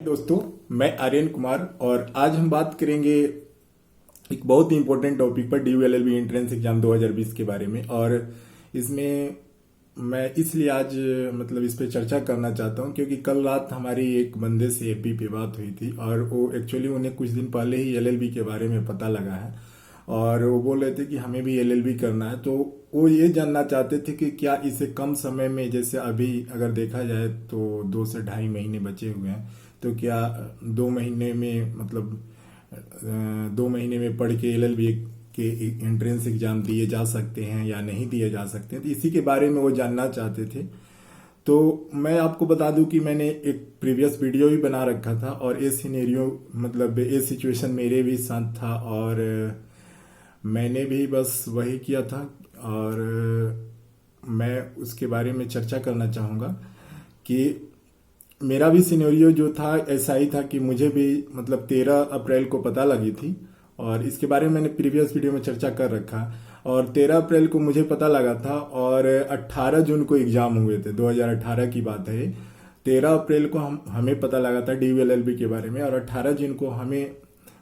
दोस्तों, मैं आर्यन कुमार और आज हम बात करेंगे एक बहुत ही इंपॉर्टेंट टॉपिक पर D L B entrance exam 2020 के बारे में। और इसमें मैं इसलिए आज इस पे चर्चा करना चाहता हूं क्योंकि कल रात हमारी एक बंदे से एपी पे बात हुई थी और वो एक्चुअली उन्हें कुछ दिन पहले ही एलएलबी के बारे में पता लगा है और वो बोल रहे थे कि हमें भी एलएलबी करना है। तो वो ये जानना चाहते थे कि क्या इसे कम समय में, जैसे अभी अगर देखा जाए तो 2 से ढाई महीने बचे हुए हैं, तो क्या 2 महीने में अ, 2 महीने में पढ़ के एलएलबी के एंट्रेंस एग्जाम दिए जा सकते हैं या नहीं दिए जा सकते हैं। तो इसी के बारे में वो जानना चाहते थे। तो मैं आपको बता दूं कि मैंने एक प्रीवियस वीडियो भी बना रखा था और ये सिनेरियो ये सिचुएशन मेरे भी साथ था और मैंने भी बस वही किया था और मैं उसके बारे में चर्चा करना चाहूँगा कि मेरा भी सिनेरियो जो था ऐसा ही था कि मुझे भी 13 अप्रैल को पता लगी थी और इसके बारे में मैंने प्रीवियस वीडियो में चर्चा कर रखा। और 13 अप्रैल को मुझे पता लगा था और 18 जून को एग्जाम हुए थे। 2018 की बात है। 13 अप्रैल को हमें पता लगा था DVLLB के बारे में और 18 जून को हमें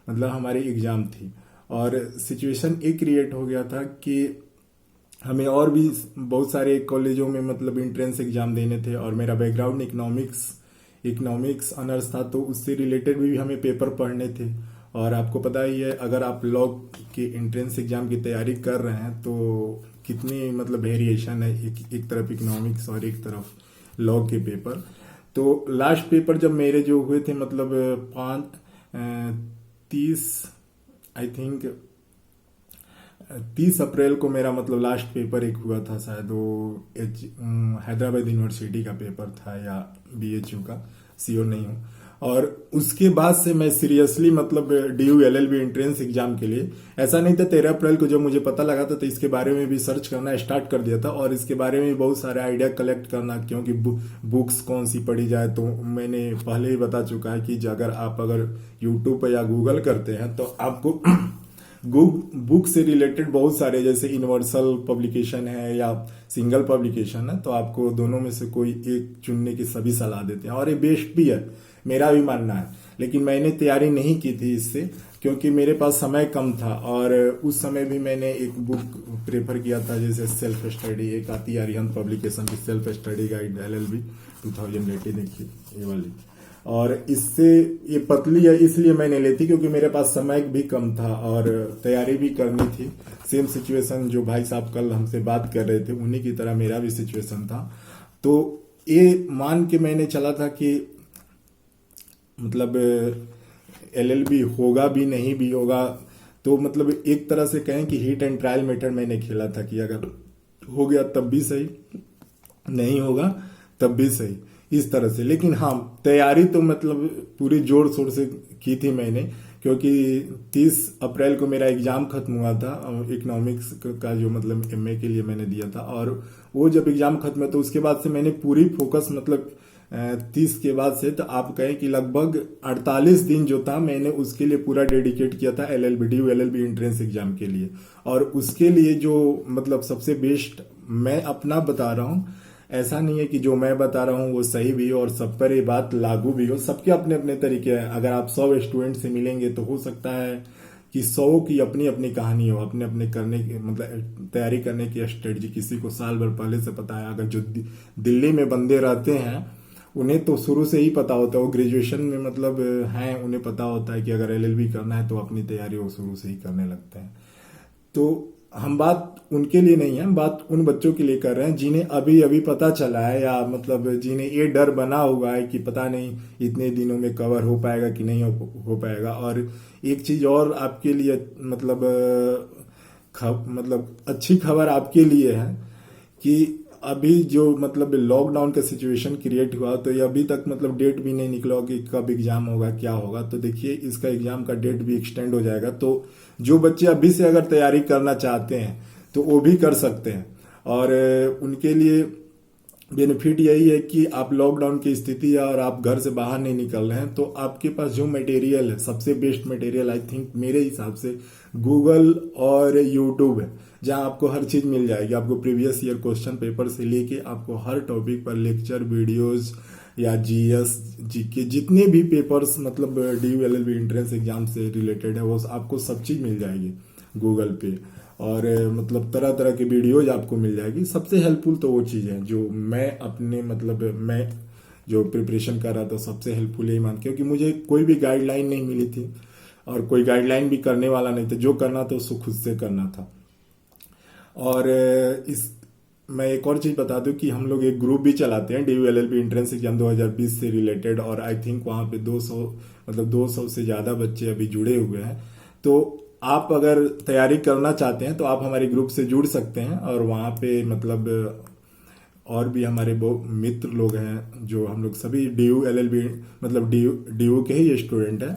हमारी एग्जाम थी। और सिचुएशन ये क्रिएट हो गया था कि हमें और भी बहुत सारे कॉलेजों में एंट्रेंस एग्जाम देने थे और मेरा बैकग्राउंड इकोनॉमिक्स ऑनर्स था, तो उससे रिलेटेड भी हमें पेपर पढ़ने थे। और आपको पता ही है, अगर आप लॉ के एंट्रेंस एग्जाम की तैयारी कर रहे हैं तो कितनी वेरिएशन है, एक तरफ इकोनॉमिक्स और एक तरफ लॉ के पेपर। तो लास्ट पेपर जब मेरे जो हुए थे 30 अप्रैल को मेरा लास्ट पेपर एक हुआ था, शायद वो हैदराबाद यूनिवर्सिटी का पेपर था या BHU का, श्योर नहीं हूँ। और उसके बाद से मैं seriously DU LLB entrance exam के लिए, ऐसा नहीं था 13 अप्रैल को जब मुझे पता लगा था तो इसके बारे में भी सर्च करना स्टार्ट कर दिया था और इसके बारे में बहुत सारे आइडिया कलेक्ट करना, क्योंकि बुक्स कौन सी पढ़ी जाए। तो मैंने पहले ही बता चुका है कि अगर यूट्यूब पर या गूगल करते हैं तो आपको बुक से रिलेटेड बहुत सारे, जैसे यूनिवर्सल पब्लिकेशन है या सिंगल पब्लिकेशन है, तो आपको दोनों में से कोई एक चुनने की सभी सलाह देते हैं और ये बेस्ट भी है, मेरा भी मानना है। लेकिन मैंने तैयारी नहीं की थी इससे क्योंकि मेरे पास समय कम था और उस समय भी मैंने एक बुक प्रेफर किया था, जैसे सेल्फ स्टडी एक आती है अरिहंत पब्लिकेशन की, सेल्फ स्टडी गाइड LLB 2018, देखिए ये वाली। और इससे ये पतली है इसलिए मैंने ली थी क्योंकि मेरे पास समय भी कम था और तैयारी भी करनी थी। सेम सिचुएशन जो भाई साहब कल हमसे बात कर रहे थे उन्हीं की तरह मेरा भी सिचुएशन था। तो ये मान के मैंने चला था कि LLB होगा भी नहीं भी होगा, तो एक तरह से कहें कि हिट एंड ट्रायल मेथड मैंने खेला था कि अगर हो गया तब भी सही, नहीं होगा तब भी सही, इस तरह से। लेकिन हाँ, तैयारी तो पूरी जोर शोर से की थी मैंने, क्योंकि 30 अप्रैल को मेरा एग्जाम खत्म हुआ था और इकोनॉमिक्स का जो MA के लिए मैंने दिया था। और वो जब एग्जाम खत्म हुआ तो उसके बाद से मैंने पूरी फोकस 30 के बाद से, तो आप कहें कि लगभग 48 दिन जो था मैंने उसके लिए पूरा डेडिकेट किया था DU LLB एंट्रेंस एग्जाम के लिए। और उसके लिए जो सबसे बेस्ट मैं अपना बता रहा हूँ, ऐसा नहीं है कि जो मैं बता रहा हूँ वो सही भी हो और सब पर ये बात लागू भी हो, सबके अपने अपने तरीके हैं। अगर आप 100 स्टूडेंट से मिलेंगे तो हो सकता है कि 100 की अपनी अपनी कहानी हो, अपने अपने करने की तैयारी करने की स्ट्रेटजी। किसी को साल भर पहले से पता है, अगर जो दिल्ली में बंदे रहते हैं उन्हें तो शुरू से ही पता होता है, वो ग्रेजुएशन में हैं, उन्हें पता होता है कि अगर LLB करना है तो अपनी तैयारी वो शुरू से ही करने लगते हैं। तो हम बात उनके लिए नहीं है, हम बात उन बच्चों के लिए कर रहे हैं जिन्हें अभी अभी पता चला है या जिन्हें ये डर बना हुआ है कि पता नहीं इतने दिनों में कवर हो पाएगा कि नहीं हो पाएगा। और एक चीज और आपके लिए अच्छी खबर आपके लिए है कि अभी जो लॉकडाउन का सिचुएशन क्रिएट हुआ, तो ये अभी तक डेट भी नहीं निकला कि कब एग्जाम होगा क्या होगा। तो देखिए, इसका एग्जाम का डेट भी एक्सटेंड हो जाएगा। तो जो बच्चे अभी से अगर तैयारी करना चाहते हैं तो वो भी कर सकते हैं और उनके लिए बेनिफिट यही है कि आप लॉकडाउन की स्थिति है और आप घर से बाहर नहीं निकल रहे हैं, तो आपके पास जो मटेरियल है, सबसे बेस्ट मटेरियल आई थिंक मेरे हिसाब से गूगल और यूट्यूब है, जहां आपको हर चीज मिल जाएगी। आपको प्रीवियस ईयर क्वेश्चन पेपर से लेके आपको हर टॉपिक पर लेक्चर, वीडियोस, या जीएस जीके जितने भी पेपर्स मतलब डीयू एलएलबी एंट्रेंस एग्जाम से रिलेटेड है वो आपको सब चीज मिल जाएगी गूगल पे। और मतलब तरह तरह के वीडियोज आपको मिल जाएगी। सबसे हेल्पफुल तो वो चीज़ है जो मैं अपने मतलब मैं जो प्रिपरेशन कर रहा था सबसे हेल्पफुल यही मान, क्योंकि मुझे कोई भी गाइडलाइन नहीं मिली थी और कोई गाइडलाइन भी करने वाला नहीं था। जो करना था उसको खुद से करना था। और इस मैं एक और चीज बता दूं कि हम लोग एक ग्रुप भी चलाते हैं डीयू एलएलबी एंट्रेंस एग्जाम 2020 से रिलेटेड, और आई थिंक वहां पे 200 मतलब 200 से ज्यादा बच्चे अभी जुड़े हुए हैं। तो आप अगर तैयारी करना चाहते हैं तो आप हमारे ग्रुप से जुड़ सकते हैं। और वहां पे मतलब और भी हमारे बहुत मित्र लोग हैं जो हम लोग सभी डीयू एलएलबी मतलब डीयू के ही स्टूडेंट हैं।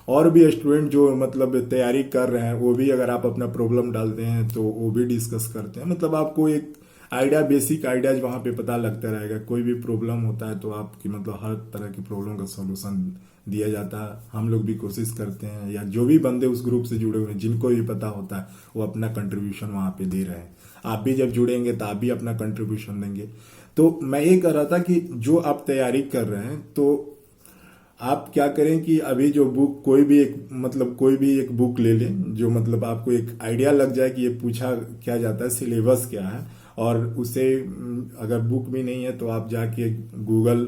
और भी स्टूडेंट जो मतलब तैयारी कर रहे हैं वो भी अगर आप अपना प्रॉब्लम डालते हैं तो वो भी डिस्कस करते हैं। मतलब आपको एक आइडिया बेसिक आइडियाज वहां पे पता लगता रहेगा। कोई भी प्रॉब्लम होता है तो आपकी मतलब हर तरह की प्रॉब्लम का सॉल्यूशन दिया जाता है। हम लोग भी कोशिश करते हैं, या जो भी बंदे उस ग्रुप से जुड़े हुए हैं जिनको भी पता होता है वो अपना कंट्रीब्यूशन वहां पे दे रहे हैं। आप भी जब जुड़ेंगे तो आप भी अपना कंट्रीब्यूशन देंगे। तो मैं ये कर रहा था कि जो आप तैयारी कर रहे हैं तो आप क्या करें कि अभी जो बुक कोई भी एक बुक ले लें जो मतलब आपको एक आइडिया लग जाए कि ये पूछा क्या जाता है, सिलेबस क्या है। और उसे अगर बुक भी नहीं है तो आप जाके गूगल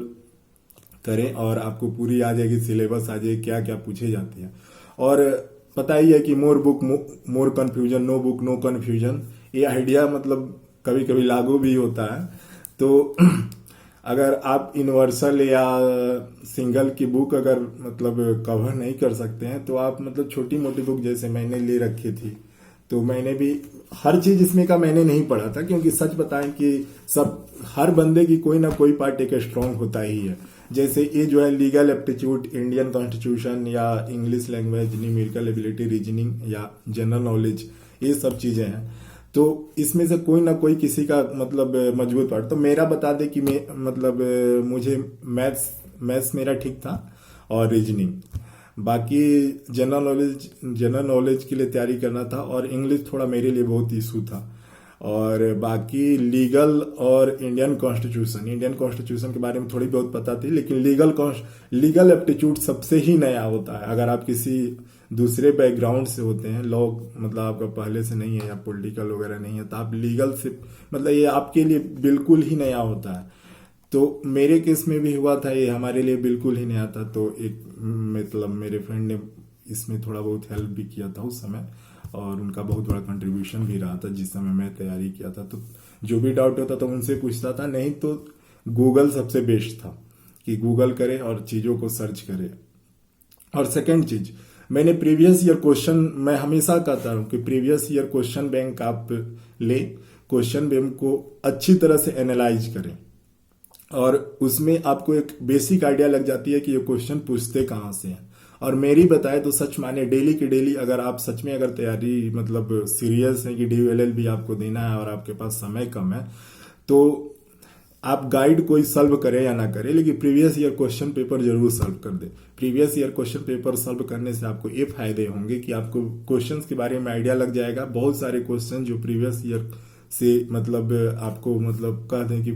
करें और आपको पूरी आ जाएगी, सिलेबस आ जाएगी क्या क्या पूछे जाते हैं। और पता ही है कि more book more confusion, no book no confusion, ये आइडिया मतलब कभी कभी लागू भी होता है। तो अगर आप यूनिवर्सल या सिंगल की बुक अगर मतलब कवर नहीं कर सकते हैं तो आप मतलब छोटी मोटी बुक जैसे मैंने ले रखी थी, तो मैंने भी हर चीज इसमें का मैंने नहीं पढ़ा था, क्योंकि सच बताएं कि सब हर बंदे की कोई ना कोई पार्ट एक स्ट्रांग होता ही है। जैसे ये जो है लीगल एप्टीट्यूड, इंडियन कॉन्स्टिट्यूशन या English language, numerical ability, reasoning या जनरल नॉलेज, ये सब चीजें हैं। तो इसमें से कोई ना कोई किसी का मतलब मजबूत पार्ट। तो मेरा बता दे कि मैं मतलब मुझे मैथ्स मेरा ठीक था और रीजनिंग, बाकी जनरल नॉलेज के लिए तैयारी करना था, और इंग्लिश थोड़ा मेरे लिए बहुत इशू था। और बाकी लीगल और इंडियन कॉन्स्टिट्यूशन के बारे में थोड़ी बहुत पता थी, लेकिन लीगल एप्टीट्यूड सबसे ही नया होता है। अगर आप किसी दूसरे बैकग्राउंड से होते हैं, लॉ मतलब आपका पहले से नहीं है या पॉलिटिकल वगैरह नहीं है, तो आप लीगल से मतलब ये आपके लिए बिल्कुल ही नया होता है। तो मेरे केस में भी हुआ था, ये हमारे लिए बिल्कुल ही नया था। तो एक मतलब मेरे फ्रेंड ने इसमें थोड़ा बहुत हेल्प भी किया था उस समय, और उनका बहुत बड़ा कंट्रीब्यूशन भी रहा था जिस समय मैं तैयारी किया था। तो जो भी डाउट होता था उनसे पूछता था, नहीं तो गूगल सबसे बेस्ट था कि गूगल करे और चीजों को सर्च करे। और सेकंड चीज, मैंने प्रीवियस ईयर क्वेश्चन, मैं हमेशा कहता हूं कि प्रीवियस ईयर क्वेश्चन बैंक आप ले, क्वेश्चन बैंक को अच्छी तरह से एनालाइज करें, और उसमें आपको एक बेसिक आइडिया लग जाती है कि ये क्वेश्चन पूछते कहाँ से हैं। और मेरी बताए तो सच माने डेली की डेली अगर आप सच में अगर तैयारी मतलब सीरियस है कि डीयू एलएलबी आपको देना है और आपके पास समय कम है, तो आप गाइड कोई सॉल्व करें या ना करें, लेकिन प्रीवियस ईयर क्वेश्चन पेपर जरूर सॉल्व कर दे। Previous year question paper solve करने से आपको ये फायदे होंगे कि आपको क्वेश्चंस के बारे में आइडिया लग जाएगा। बहुत सारे क्वेश्चन जो प्रीवियस ईयर से मतलब आपको मतलब कहते हैं कि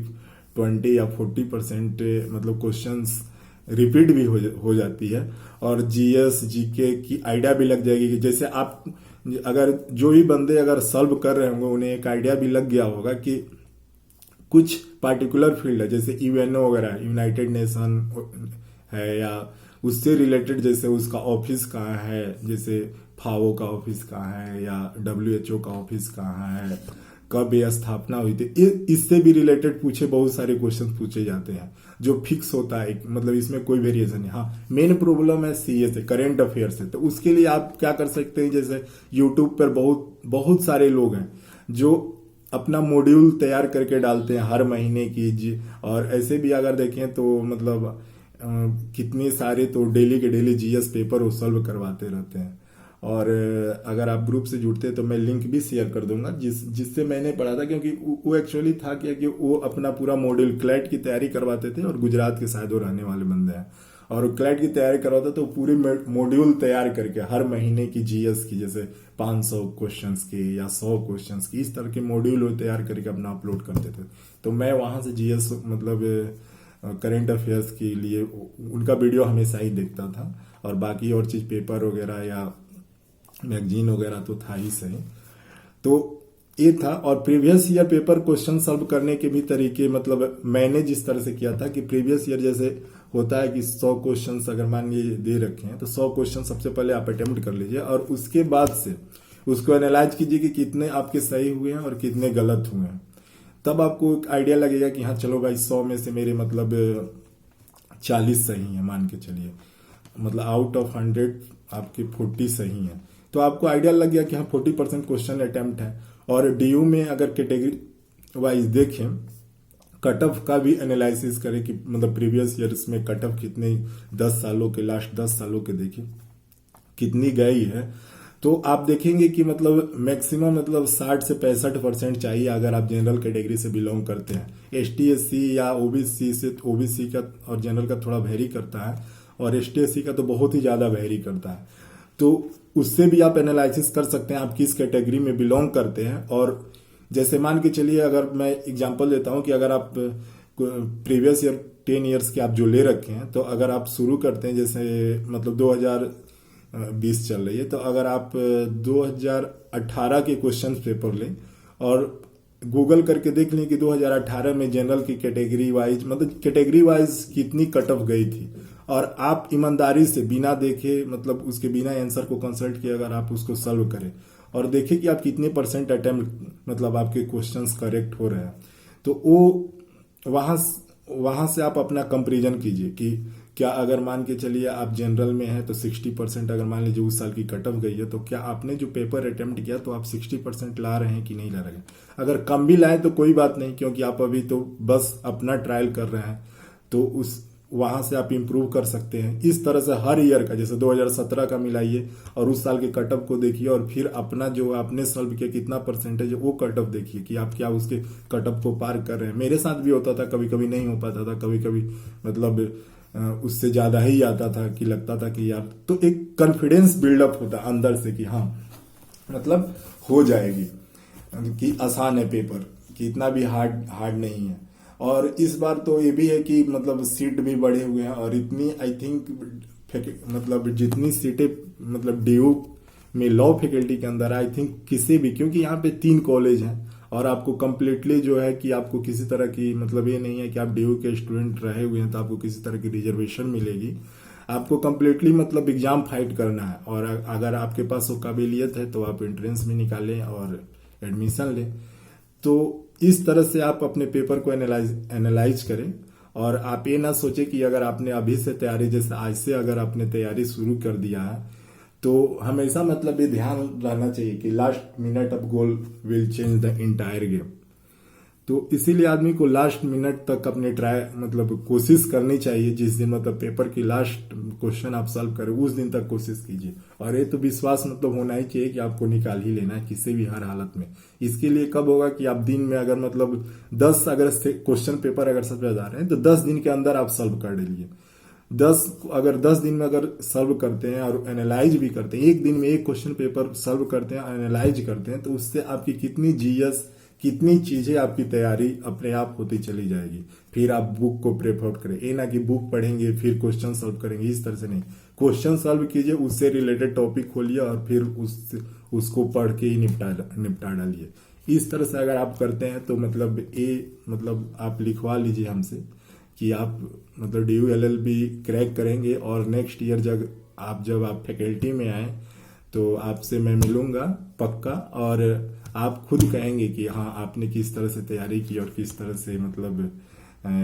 20 या 40% मतलब क्वेश्चंस रिपीट भी हो जाती है। और जीएस जीके की आइडिया भी लग जाएगी कि जैसे आप अगर जो भी बंदे अगर सॉल्व कर रहे होंगे उन्हें एक आइडिया भी लग गया होगा कि कुछ पार्टिकुलर फील्ड है, जैसे यूएनओ वगैरह, यूनाइटेड नेशन है, या उससे रिलेटेड जैसे उसका ऑफिस कहाँ है, जैसे फाओ का ऑफिस कहाँ है या डब्ल्यूएचओ का ऑफिस कहाँ है, कब ये स्थापना हुई थी, इससे भी रिलेटेड बहुत सारे क्वेश्चन पूछे जाते हैं जो फिक्स होता है, मतलब इसमें कोई वेरिएशन नहीं। हाँ, मेन प्रॉब्लम है सीए से, करेंट अफेयर से। तो उसके लिए आप क्या कर सकते हैं, जैसे यूट्यूब पर बहुत सारे लोग हैं जो अपना मॉड्यूल तैयार करके डालते हैं हर महीने की जी। और ऐसे भी अगर देखें तो मतलब कितने सारे तो डेली के डेली जीएस पेपर वो सॉल्व करवाते रहते हैं। और अगर आप ग्रुप से जुड़ते हैं तो मैं लिंक भी शेयर कर दूंगा जिससे मैंने पढ़ा था, क्योंकि वो एक्चुअली था क्या कि वो अपना पूरा मॉड्यूल क्लैट की तैयारी करवाते थे, और गुजरात के शायद वो रहने वाले बंदे हैं, और क्लैट की तैयारी करवाता तो पूरे मॉड्यूल तैयार करके हर महीने की जीएस की जैसे 500 क्वेश्चंस के या 100 क्वेश्चंस की इस तरह के मॉड्यूल वो तैयार करके अपना अपलोड करते थे। तो मैं वहां से जीएस मतलब करंट अफेयर्स के लिए उनका वीडियो हमेशा ही देखता था, और बाकी और चीज पेपर वगैरह या मैगजीन वगैरह तो था ही सही। तो ये था। और previous year paper question solve करने के भी तरीके, मतलब मैंने जिस तरह से किया था कि प्रीवियस ईयर जैसे होता है कि 100 क्वेश्चंस अगर मान लीजिए दे रखे हैं तो 100 क्वेश्चन सबसे पहले आप अटेम्प्ट कर लीजिए, और उसके बाद से उसको एनालाइज कीजिए कि कितने आपके सही हुए हैं और कितने गलत हुए हैं। तब आपको एक आइडिया लगेगा कि हाँ चलो भाई 100 में से मेरे मतलब 40 सही है, मान के चलिए, मतलब आउट ऑफ 100 आपके 40 सही है। तो आपको आइडिया लग गया कि हाँ 40% क्वेश्चन अटेम्प्ट है। और डीयू में अगर कैटेगरी वाइज देखें, कट ऑफ का भी एनालिसिस करें कि मतलब प्रीवियस ईयर्स में कट ऑफ कितने 10 सालों के, लास्ट 10 सालों के देखिए कितनी गई है, तो आप देखेंगे कि मतलब मैक्सिमम मतलब 60 से 65% चाहिए अगर आप जनरल कैटेगरी से बिलोंग करते हैं। एसटी एससी या ओबीसी से, ओबीसी का और जनरल का थोड़ा वेरी करता है, और एसटी एससी का तो बहुत ही ज्यादा वेरी करता है। तो उससे भी आप एनालिसिस कर सकते हैं आप किस कैटेगरी में बिलोंग करते हैं। और जैसे मान के चलिए, अगर मैं एग्जांपल देता हूं कि अगर आप प्रीवियस ईयर 10 ईयर्स के आप जो ले रखे हैं, तो अगर आप शुरू करते हैं जैसे मतलब 2020 चल रही है, तो अगर आप 2018 के क्वेश्चन पेपर लें और गूगल करके देख लें कि 2018 में जनरल की कैटेगरी वाइज मतलब कैटेगरी वाइज कितनी कट ऑफ गई थी, और आप ईमानदारी से बिना देखे मतलब उसके बिना आंसर को कंसल्ट किए अगर आप उसको सॉल्व करें और देखें कि आप कितने % अटेम्प्ट मतलब आपके क्वेश्चंस करेक्ट हो रहे हैं, तो वो वहां से आप अपना कंपेरिजन कीजिए कि क्या अगर मान के चलिए आप जनरल में हैं तो 60% अगर मान लीजिए उस साल की कट ऑफ गई है, तो क्या आपने जो पेपर अटेम्प्ट किया तो आप 60% ला रहे हैं कि नहीं ला रहे हैं। अगर कम भी लाए तो कोई बात नहीं, क्योंकि आप अभी तो बस अपना ट्रायल कर रहे हैं, तो उस वहां से आप इंप्रूव कर सकते हैं। इस तरह से हर ईयर का जैसे 2017 का मिलाइए और उस साल के कट ऑफ को देखिए, और फिर अपना जो आपने सॉल्व किया कितना % है वो कट ऑफ देखिए कि आप क्या उसके कट ऑफ को पार कर रहे हैं। मेरे साथ भी होता था, कभी कभी नहीं हो पाता था, कभी कभी मतलब उससे ज्यादा ही आता था कि लगता था कि यार, तो एक कॉन्फिडेंस बिल्डअप होता अंदर से कि हाँ मतलब हो जाएगी, कि आसान है पेपर, कि इतना भी हार्ड नहीं है। और इस बार तो ये भी है कि मतलब सीट भी बढ़े हुए हैं, और इतनी आई थिंक मतलब जितनी सीटें मतलब डीयू में लॉ फैकल्टी के अंदर आई थिंक किसी भी, क्योंकि यहाँ पे 3 कॉलेज हैं और आपको कंप्लीटली जो है कि आपको किसी तरह की मतलब ये नहीं है कि आप डीयू के स्टूडेंट रहे हुए हैं तो आपको किसी तरह की रिजर्वेशन मिलेगी। आपको कंप्लीटली मतलब एग्जाम फाइट करना है, और अगर आपके पास वो काबिलियत है तो आप एंट्रेंस भी निकालें और एडमिशन लें। तो इस तरह से आप अपने पेपर को एनालाइज करें, और आप ये ना सोचे कि अगर आपने अभी से तैयारी, जैसे आज से अगर आपने तैयारी शुरू कर दिया है, तो हमेशा मतलब ये ध्यान रहना चाहिए कि last minute of goal will change the entire game. तो इसीलिए आदमी को लास्ट मिनट तक अपने ट्राई मतलब कोशिश करनी चाहिए। जिस दिन मतलब पेपर की लास्ट क्वेश्चन आप सॉल्व करें उस दिन तक कोशिश कीजिए, और ये तो विश्वास मतलब होना ही चाहिए कि आपको निकाल ही लेना है किसी भी हर हालत में। इसके लिए कब होगा कि आप दिन में अगर मतलब 10 अगर क्वेश्चन पेपर अगर सब जा रहे हैं तो 10 दिन के अंदर आप सॉल्व कर लीजिए। 10 दिन में अगर सॉल्व करते हैं और एनालाइज भी करते हैं, एक दिन में एक क्वेश्चन पेपर सॉल्व करते हैं, एनालाइज करते हैं, तो उससे आपकी कितनी जीएस कितनी चीजें आपकी तैयारी अपने आप होती चली जाएगी। फिर आप बुक को प्रेफर करें, ये ना कि बुक पढ़ेंगे फिर क्वेश्चन सॉल्व करेंगे, इस तरह से नहीं। क्वेश्चन सॉल्व कीजिए, उससे रिलेटेड टॉपिक खोलिए और फिर उसको पढ़ के ही निपटा डालिए। इस तरह से अगर आप करते हैं तो मतलब मतलब आप लिखवा लीजिए हमसे कि आप मतलब डीयू एलएलबी क्रैक करेंगे, और नेक्स्ट ईयर जब आप फैकल्टी में आए तो आपसे मैं मिलूंगा पक्का, और आप खुद कहेंगे कि हाँ आपने किस तरह से तैयारी की और किस तरह से मतलब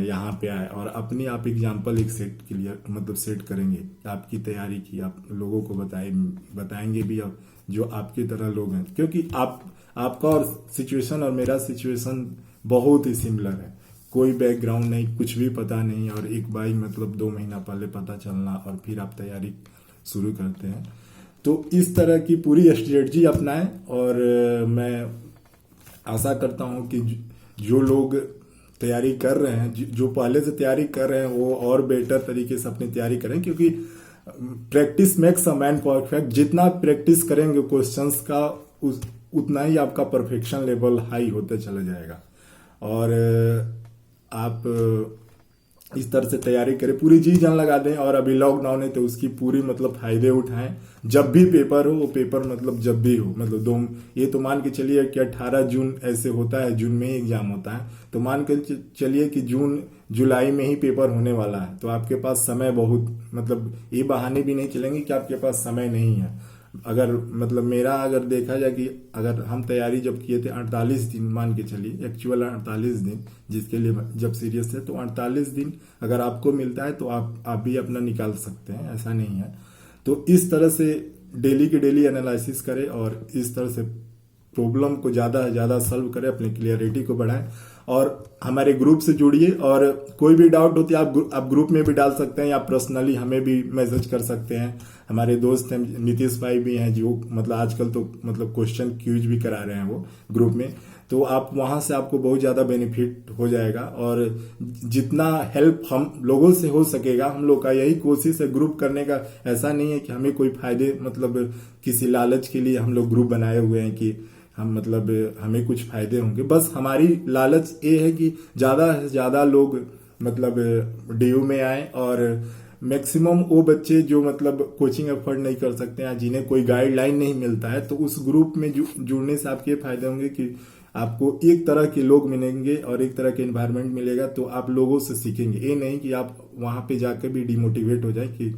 यहाँ पे आए, और अपनी आप एग्जाम्पल एक सेट करेंगे आपकी तैयारी की, आप लोगों को बताएंगे भी, और जो आपकी तरह लोग हैं, क्योंकि आपका और सिचुएशन और मेरा सिचुएशन बहुत ही सिमिलर है। कोई बैकग्राउंड नहीं, कुछ भी पता नहीं, और एक बाई मतलब 2 महीना पहले पता चलना, और फिर आप तैयारी शुरू करते हैं। तो इस तरह की पूरी स्ट्रेटजी अपनाएं, और मैं आशा करता हूं कि जो लोग तैयारी कर रहे हैं, जो पहले से तैयारी कर रहे हैं, वो और बेटर तरीके से अपनी तैयारी करें, क्योंकि practice makes a man perfect. जितना प्रैक्टिस करेंगे क्वेश्चंस का उतना ही आपका परफेक्शन लेवल हाई होते चला जाएगा। और आप इस तरह से तैयारी करें, पूरी जी जान लगा दें। और अभी लॉकडाउन है तो उसकी पूरी मतलब फायदे उठाएं। जब भी पेपर हो वो पेपर मतलब जब भी हो, मतलब दो, ये तो मान के चलिए कि 18 जून ऐसे होता है, जून में ही एग्जाम होता है, तो मान के चलिए कि जून जुलाई में ही पेपर होने वाला है, तो आपके पास समय बहुत, मतलब ये बहाने भी नहीं चलेंगे कि आपके पास समय नहीं है। अगर मतलब मेरा अगर देखा जाए कि अगर हम तैयारी जब किए थे 48 दिन, मान के चलिए एक्चुअल 48 दिन जिसके लिए जब सीरियस है, तो 48 दिन अगर आपको मिलता है तो आप भी अपना निकाल सकते हैं, ऐसा नहीं है। तो इस तरह से डेली के डेली एनालिसिस करें और इस तरह से प्रॉब्लम को ज़्यादा से ज़्यादा सॉल्व करें, अपनी क्लियरिटी को बढ़ाएं। और हमारे ग्रुप से जुड़िए, और कोई भी डाउट होती है आप ग्रुप में भी डाल सकते हैं, या पर्सनली हमें भी मैसेज कर सकते हैं। हमारे दोस्त हैं, नीतीश भाई भी हैं, जो मतलब आजकल तो मतलब क्वेश्चन क्यूज भी करा रहे हैं वो ग्रुप में, तो आप वहां से आपको बहुत ज़्यादा बेनिफिट हो जाएगा। और जितना हेल्प हम लोगों से हो सकेगा, हम लोग का यही कोशिश है ग्रुप करने का। ऐसा नहीं है कि हमें कोई फायदे, मतलब किसी लालच के लिए हम लोग ग्रुप बनाए हुए हैं कि हम मतलब हमें कुछ फायदे होंगे, बस हमारी लालच ये है कि ज़्यादा से ज़्यादा लोग मतलब डीयू में आए। और मैक्सिमम वो बच्चे जो मतलब कोचिंग अफोर्ड नहीं कर सकते हैं, जिन्हें कोई गाइडलाइन नहीं मिलता है, तो उस ग्रुप में जुड़ने से आपके फायदे होंगे कि आपको एक तरह के लोग मिलेंगे और एक तरह के एनवायरनमेंट मिलेगा, तो आप लोगों से सीखेंगे। ये नहीं कि आप वहां पे जाकर भी डिमोटिवेट हो जाए कि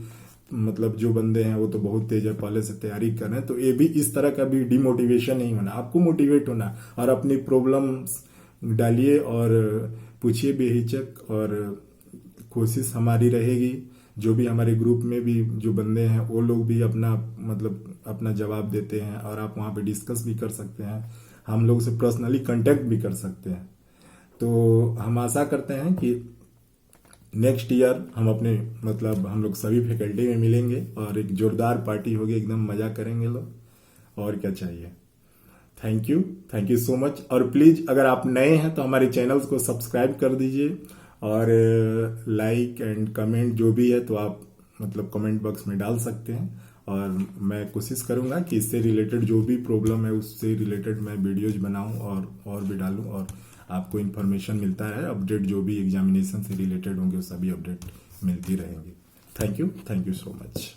मतलब जो बंदे हैं वो तो बहुत तेज है, पहले से तैयारी कर रहे हैं, तो ये भी इस तरह का भी डिमोटिवेशन नहीं होना, आपको मोटिवेट होना और अपनी प्रॉब्लम्स डालिए और पूछिए बेहिचक। और कोशिश हमारी रहेगी, जो भी हमारे ग्रुप में भी जो बंदे हैं वो लोग भी अपना मतलब अपना जवाब देते हैं, और आप वहाँ पे डिस्कस भी कर सकते हैं, हम लोग से पर्सनली कांटेक्ट भी कर सकते हैं। तो हम आशा करते हैं कि नेक्स्ट ईयर हम अपने मतलब हम लोग सभी फैकल्टी में मिलेंगे और एक जोरदार पार्टी होगी, एकदम मजा करेंगे लोग, और क्या चाहिए। Thank you so much. और प्लीज अगर आप नए हैं तो हमारे चैनल्स को सब्सक्राइब कर दीजिए, और लाइक एंड कमेंट जो भी है तो आप मतलब कमेंट बॉक्स में डाल सकते हैं। और मैं कोशिश करूंगा कि इससे रिलेटेड जो भी प्रॉब्लम है उससे रिलेटेड मैं वीडियोज बनाऊं और भी डालूं, और आपको इन्फॉर्मेशन मिलता है, अपडेट जो भी एग्जामिनेशन से रिलेटेड होंगे वो सभी अपडेट मिलती रहेंगी। Thank you so much.